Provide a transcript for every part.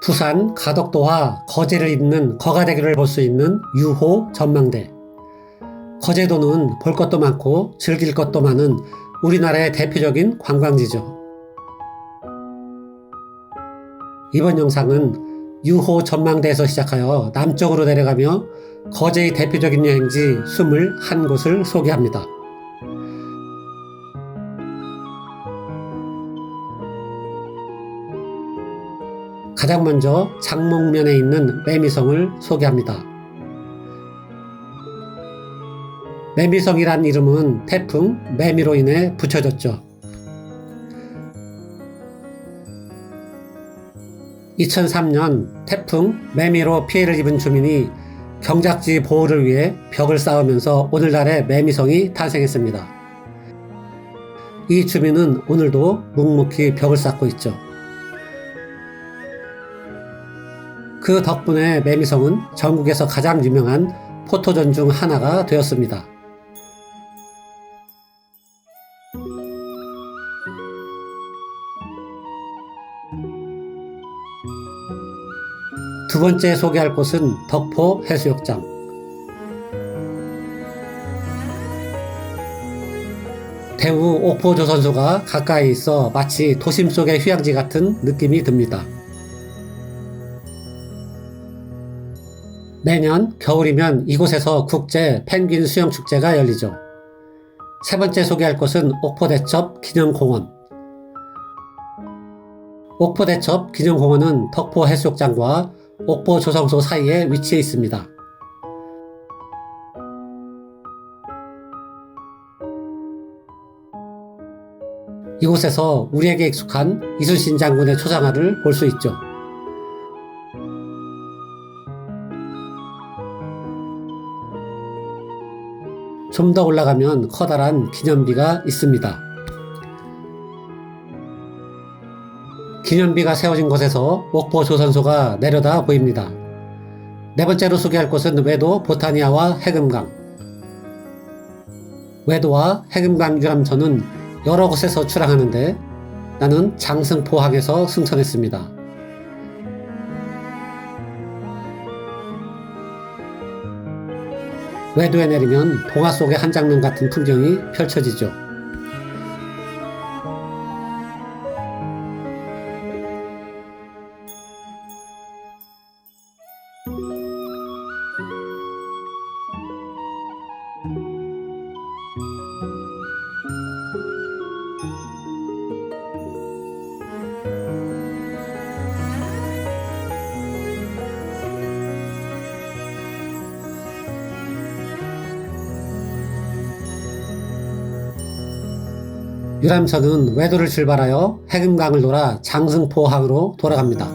부산 가덕도와 거제를 잇는 거가대교를 볼 수 있는 유호 전망대. 거제도는 볼 것도 많고 즐길 것도 많은 우리나라의 대표적인 관광지죠. 이번 영상은 유호 전망대에서 시작하여 남쪽으로 내려가며 거제의 대표적인 여행지 21곳을 소개합니다. 가장 먼저 장목면에 있는 매미성을 소개합니다. 매미성이란 이름은 태풍 매미로 인해 붙여졌죠. 2003년 태풍 매미로 피해를 입은 주민이 경작지 보호를 위해 벽을 쌓으면서 오늘날의 매미성이 탄생했습니다. 이 주민은 오늘도 묵묵히 벽을 쌓고 있죠. 그 덕분에 매미성은 전국에서 가장 유명한 포토존 중 하나가 되었습니다. 두 번째 소개할 곳은 덕포 해수욕장. 대우 옥포조선소가 가까이 있어 마치 도심 속의 휴양지 같은 느낌이 듭니다. 매년 겨울이면 이곳에서 국제 펭귄 수영축제가 열리죠. 세 번째 소개할 곳은 옥포대첩 기념공원. 옥포대첩 기념공원은 덕포 해수욕장과 옥포조성소 사이에 위치해 있습니다. 이곳에서 우리에게 익숙한 이순신 장군의 초상화를 볼 수 있죠. 좀 더 올라가면 커다란 기념비가 있습니다. 기념비가 세워진 곳에서 옥포조선소가 내려다 보입니다. 네 번째로 소개할 곳은 외도 보타니아와 해금강. 외도와 해금강 유람선은 여러 곳에서 출항하는데 나는 장승포항에서 승선했습니다. 외도에 내리면 동화 속의 한 장면 같은 풍경이 펼쳐지죠. 유람선은 외도를 출발하여 해금강을 돌아 장승포항으로 돌아갑니다.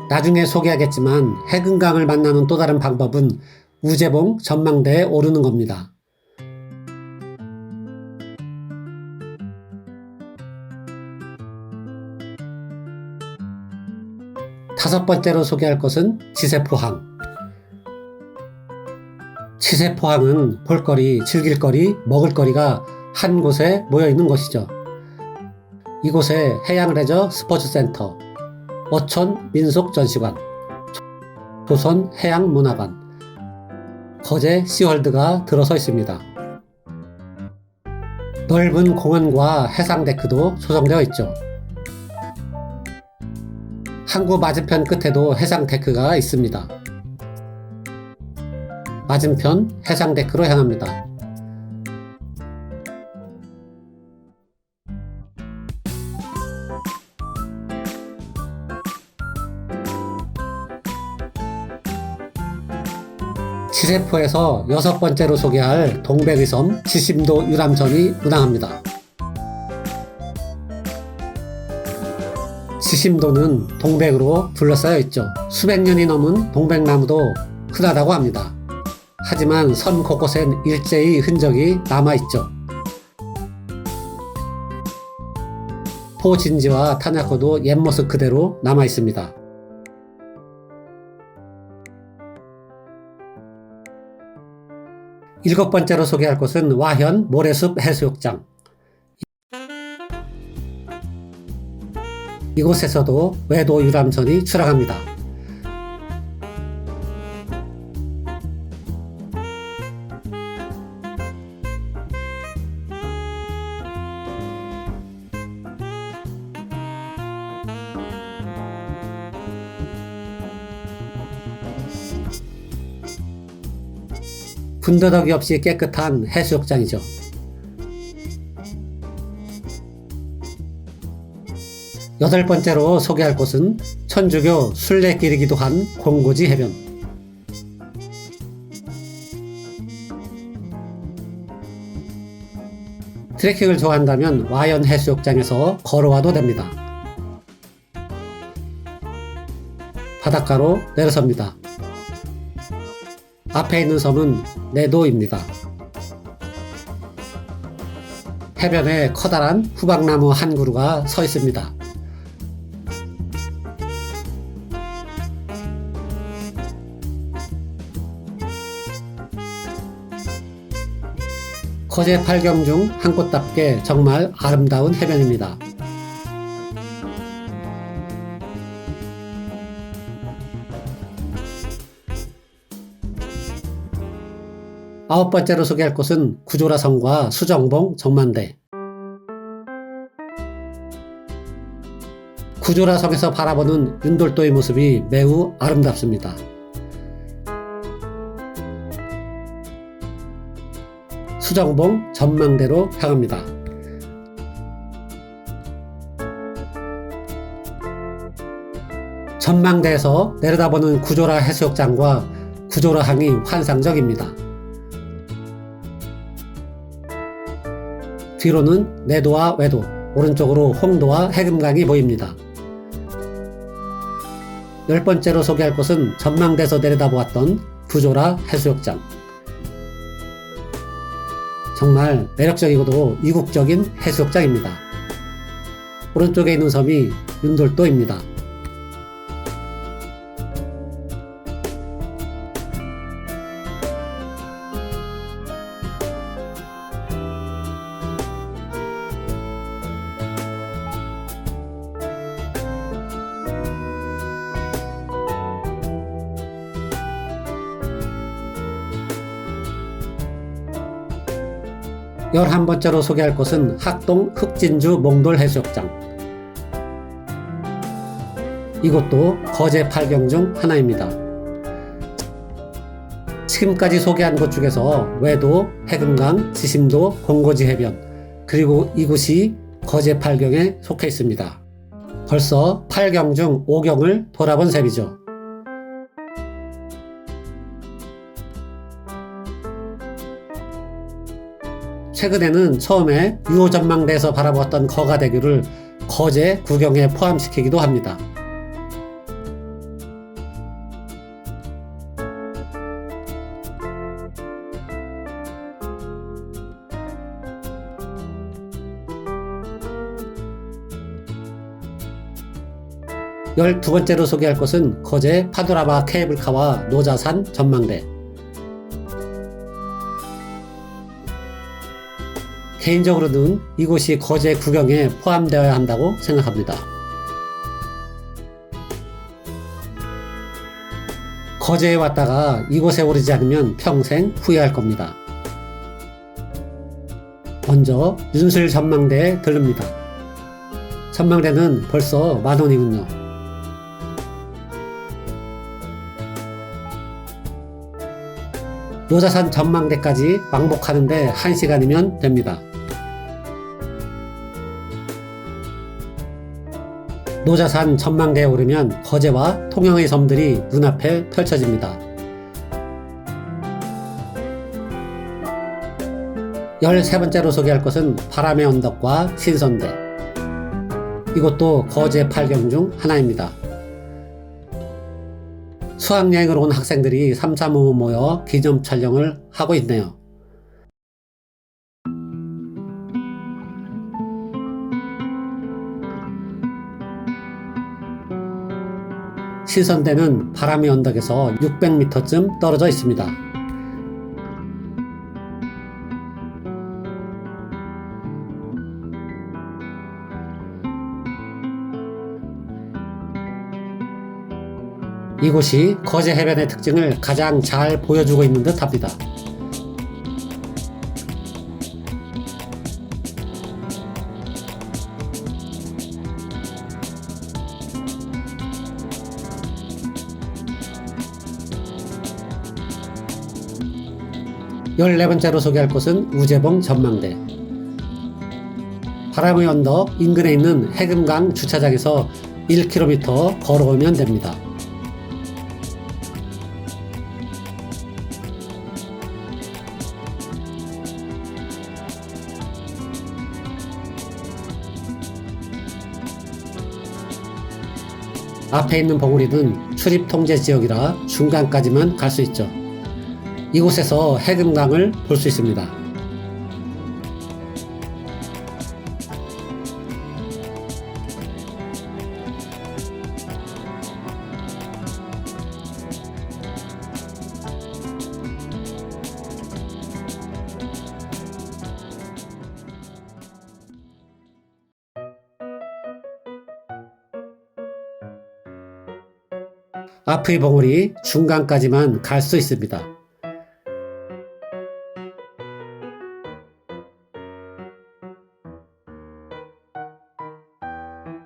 나중에 소개하겠지만 해금강을 만나는 또 다른 방법은 우제봉 전망대에 오르는 겁니다. 다섯 번째로 소개할 것은 지세포항. 지세포항은 볼거리, 즐길거리, 먹을거리가 한 곳에 모여있는 곳이죠. 이곳에 해양레저 스포츠센터, 어촌 민속전시관, 조선 해양문화관, 거제 시월드가 들어서 있습니다. 넓은 공원과 해상데크도 조성되어 있죠. 항구 맞은편 끝에도 해상데크가 있습니다. 맞은편 해상데크로 향합니다. 지세포에서 여섯 번째로 소개할 동백의섬 지심도 유람선이 운항합니다. 지심도는 동백으로 둘러싸여 있죠. 수백 년이 넘은 동백나무도 흔하다고 합니다. 하지만 섬 곳곳엔 일제의 흔적이 남아있죠. 포진지와 타냐코도 옛 모습 그대로 남아있습니다. 7번째로 소개할 곳은 와현 모래숲 해수욕장. 이곳에서도 외도 유람선이 출항합니다. 군더더기 없이 깨끗한 해수욕장이죠. 여덟 번째로 소개할 곳은 천주교 순례길이기도 한 공고지 해변. 트레킹을 좋아한다면 와현 해수욕장에서 걸어와도 됩니다. 바닷가로 내려섭니다. 앞에 있는 섬은 내도입니다. 해변에 커다란 후박나무 한 그루가 서 있습니다. 거제 8경 중 한 곳답게 정말 아름다운 해변입니다. 아홉 번째로 소개할 곳은 구조라성과 수정봉 전망대. 구조라성에서 바라보는 윤돌도의 모습이 매우 아름답습니다. 수정봉 전망대로 향합니다. 전망대에서 내려다보는 구조라 해수욕장과 구조라항이 환상적입니다. 뒤로는 내도와 외도, 오른쪽으로 홍도와 해금강이 보입니다. 10번째로 소개할 곳은 전망대에서 내려다보았던 구조라 해수욕장. 정말 매력적이고도 이국적인 해수욕장입니다. 오른쪽에 있는 섬이 윤돌도입니다. 열한 번째로 소개할 곳은 학동 흑진주 몽돌 해수욕장. 이곳도 거제 8경 중 하나입니다. 지금까지 소개한 곳 중에서 외도, 해금강, 지심도, 공고지 해변, 그리고 이곳이 거제 8경에 속해 있습니다. 벌써 8경 중 5경을 돌아본 셈이죠. 최근에는 처음에 유호전망대에서 바라보았던 거가대교를 거제 구경에 포함시키기도 합니다. 열두 번째로 소개할 곳은 거제 파도라마 케이블카와 노자산 전망대. 개인적으로는 이곳이 거제 구경에 포함되어야 한다고 생각합니다. 거제에 왔다가 이곳에 오르지 않으면 평생 후회할 겁니다. 먼저 윤술 전망대에 들릅니다. 전망대는 벌써 만원이군요. 노자산 전망대까지 왕복하는데 1시간이면 됩니다. 노자산 전망대에 오르면 거제와 통영의 섬들이 눈앞에 펼쳐집니다. 13번째로 소개할 것은 바람의 언덕과 신선대. 이곳도 거제 8경 중 하나입니다. 수학여행을 온 학생들이 삼삼오오 모여 기념 촬영을 하고 있네요. 신선대는 바람의 언덕에서 600m쯤 떨어져 있습니다. 이곳이 거제 해변의 특징을 가장 잘 보여주고 있는 듯 합니다. 열네 번째로 소개할 곳은 우제봉 전망대. 바람의 언덕 인근에 있는 해금강 주차장에서 1km 걸어오면 됩니다. 앞에 있는 봉우리는 출입 통제 지역이라 중간까지만 갈 수 있죠. 이곳에서 해금강을 볼 수 있습니다. 앞의 봉우리 중간까지만 갈 수 있습니다.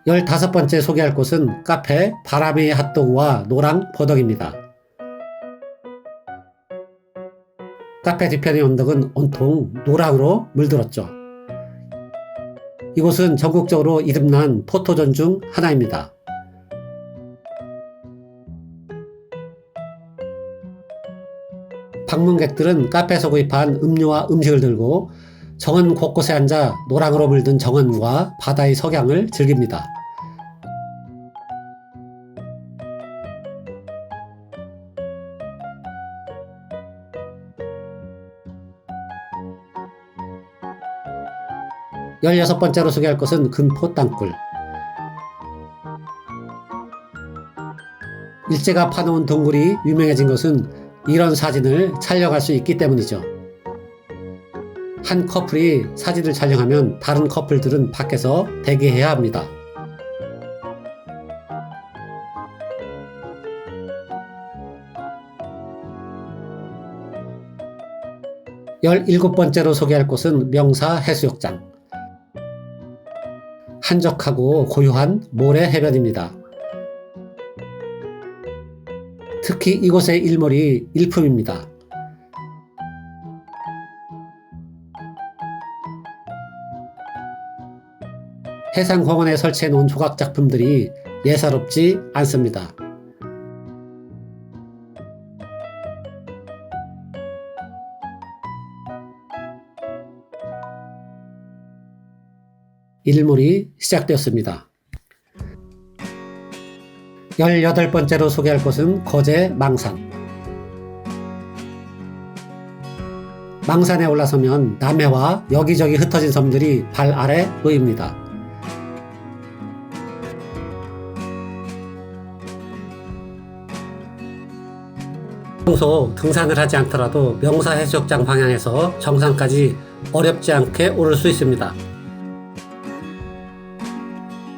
15번째 소개할 곳은 카페 바람의 핫도그와 노랑 버덕입니다. 카페 뒤편의 언덕은 온통 노랑으로 물들었죠. 이곳은 전국적으로 이름난 포토존 중 하나입니다. 방문객들은 카페에서 구입한 음료와 음식을 들고 정원 곳곳에 앉아 노랑으로 물든 정원과 바다의 석양을 즐깁니다. 열여섯 번째로 소개할 것은 금포 땅굴. 일제가 파놓은 동굴이 유명해진 것은 이런 사진을 촬영할 수 있기 때문이죠. 한 커플이 사진을 촬영하면 다른 커플들은 밖에서 대기해야 합니다. 열일곱 번째로 소개할 곳은 명사 해수욕장. 한적하고 고요한 모래 해변입니다. 특히 이곳의 일몰이 일품입니다. 해상공원에 설치해 놓은 조각 작품들이 예사롭지 않습니다. 일몰이 시작되었습니다. 18번째로 소개할 곳은 거제 망산. 망산에 올라서면 남해와 여기저기 흩어진 섬들이 발 아래 놓입니다. 평소 등산을 하지 않더라도 명사 해수욕장 방향에서 정상까지 어렵지 않게 오를 수 있습니다.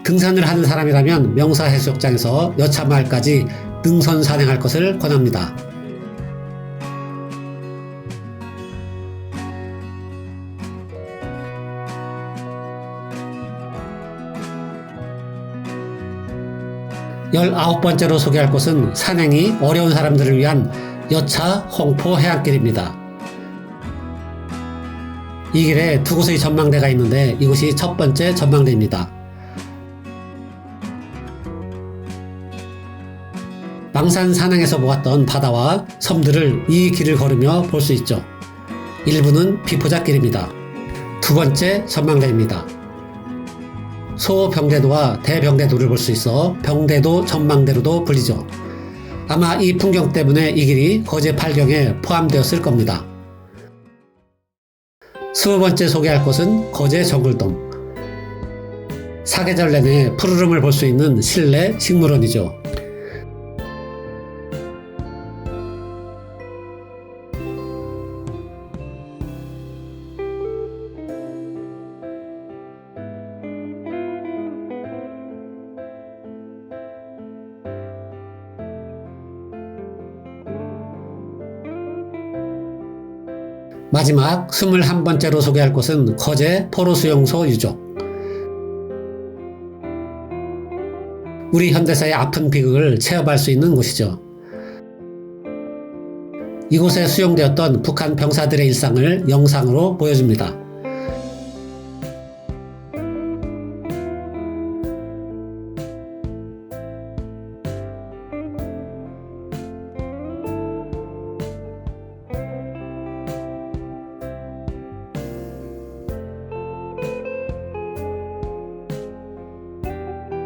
등산을 하는 사람이라면 명사 해수욕장에서 여차마을까지 능선 산행할 것을 권합니다. 열아홉 번째로 소개할 곳은 산행이 어려운 사람들을 위한 여차 홍포 해안길입니다. 이 길에 두 곳의 전망대가 있는데 이곳이 첫 번째 전망대입니다. 망산 산행에서 보았던 바다와 섬들을 이 길을 걸으며 볼 수 있죠. 일부는 비포자길입니다. 두 번째 전망대입니다. 소병대도와 대병대도를 볼 수 있어 병대도 전망대로도 불리죠. 아마 이 풍경 때문에 이 길이 거제 팔경에 포함되었을 겁니다. 20번째 소개할 곳은 거제 정글동. 사계절 내내 푸르름을 볼 수 있는 실내 식물원이죠. 마지막 21번째로 소개할 곳은 거제 포로수용소 유족. 우리 현대사의 아픈 비극을 체험할 수 있는 곳이죠. 이곳에 수용되었던 북한 병사들의 일상을 영상으로 보여줍니다.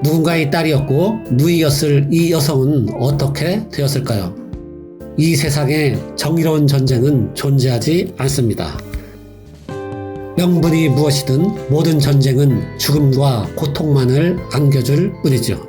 누군가의 딸이었고 누이였을 이 여성은 어떻게 되었을까요? 이 세상에 정의로운 전쟁은 존재하지 않습니다. 명분이 무엇이든 모든 전쟁은 죽음과 고통만을 안겨줄 뿐이죠.